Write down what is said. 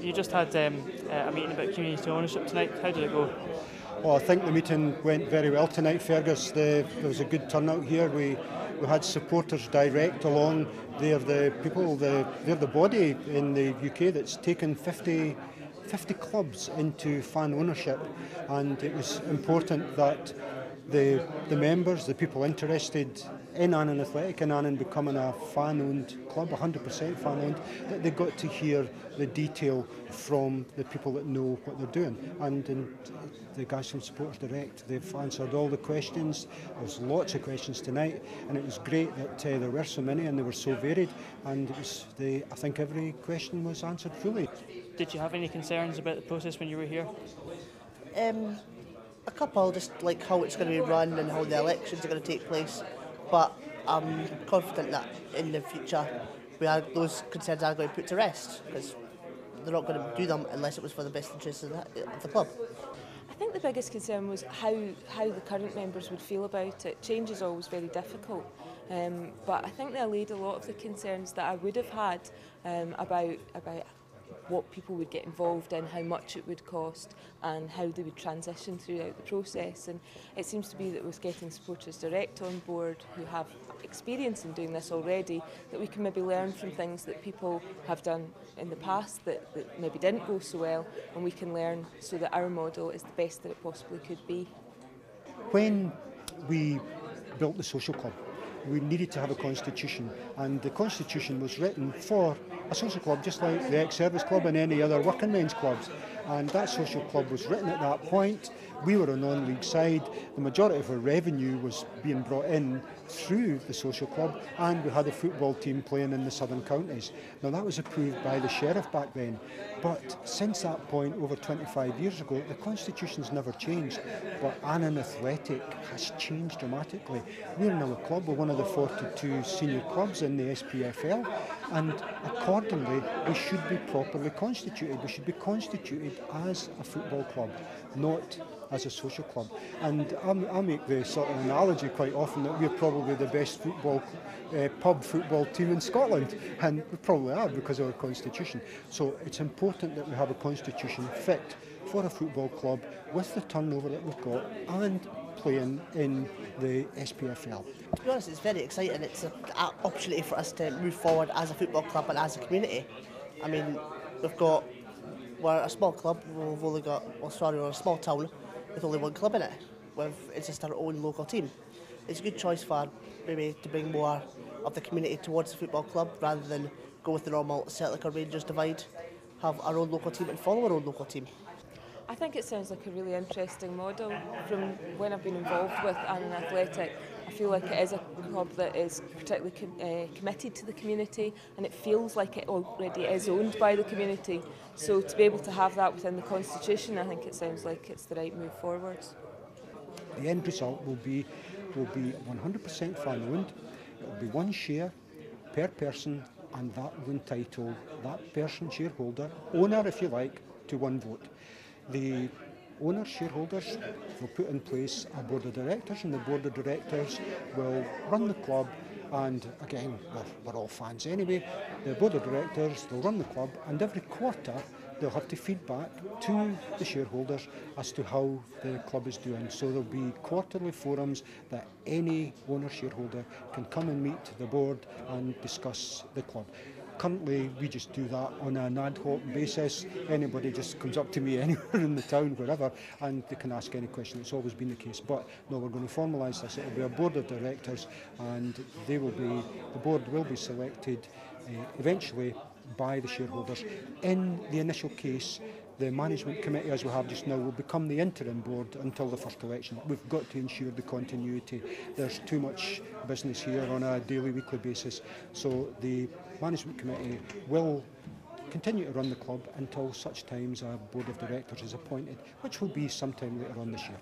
You just had a meeting about community ownership tonight. How did it go? Well, I think the meeting went very well tonight, Fergus. There was a good turnout here. We had supporters direct along. They're the people, they're the body in the UK that's taken 50 clubs into fan ownership, and it was important that the members, the people interested in Annan Athletic and Annan becoming a fan-owned club, 100% fan-owned, that they got to hear the detail from the people that know what they're doing. And the guys from Supporters Direct, they've answered all the questions. There's lots of questions tonight, and it was great that there were so many and they were so varied. And it was I think every question was answered fully. Did you have any concerns about the process when you were here? A couple, just like how it's going to be run and how the elections are going to take place. But I'm confident that in the future those concerns are going to be put to rest, because they're not going to do them unless it was for the best interests of the club. I think the biggest concern was how the current members would feel about it. Change is always very difficult, but I think they allayed a lot of the concerns that I would have had about what people would get involved in, how much it would cost and how they would transition throughout the process. And it seems to be that with getting Supporters Direct on board, who have experience in doing this already, that we can maybe learn from things that people have done in the past that maybe didn't go so well, and we can learn so that our model is the best that it possibly could be. When we built the social club, we needed to have a constitution, and the constitution was written for a social club just like the ex-service club and any other working men's clubs, and that social club was written at that point. We were a non-league side. The majority of our revenue was being brought in through the social club, and we had a football team playing in the southern counties. Now that was approved by the sheriff back then, but since that point, over 25 years ago, the constitution's never changed, but Annan Athletic has changed dramatically. We're now a club, we're one of the 42 senior clubs in the SPFL, and accordingly we should be properly constituted. We should be constituted as a football club, not as a social club. And I make the sort of analogy quite often that we're probably the best pub football team in Scotland, and we probably are because of our constitution. So it's important that we have a constitution fit for a football club with the turnover that we've got and playing in the SPFL. To be honest, it's very exciting. It's an opportunity for us to move forward as a football club and as a community. I mean, we're a small club. We're a small town with only one club in it. It's just our own local team. It's a good choice for maybe to bring more of the community towards the football club rather than go with the normal Celtic or Rangers divide. Have our own local team and follow our own local team. I think it sounds like a really interesting model. From when I've been involved with Annan Athletic, I feel like it is a club that is particularly committed to the community, and it feels like it already is owned by the community. So to be able to have that within the constitution, I think it sounds like it's the right move forwards. The end result will be 100% fan-owned. It will be one share per person, and that will entitle that person, shareholder, owner if you like, to one vote. The owners, shareholders, will put in place a board of directors, and the board of directors will run the club. And again, we're all fans anyway. The board of directors, they'll run the club, and every quarter they'll have to feed back to the shareholders as to how the club is doing. So there'll be quarterly forums that any owner shareholder can come and meet the board and discuss the club. Currently, we just do that on an ad hoc basis. Anybody just comes up to me anywhere in the town, wherever, and they can ask any question. It's always been the case. But no, we're going to formalise this. It will be a board of directors, and the board will be selected eventually by the shareholders. In the initial case, the management committee, as we have just now, will become the interim board until the first election. We've got to ensure the continuity. There's too much business here on a daily, weekly basis. So the management committee will continue to run the club until such times a board of directors is appointed, which will be sometime later on this year.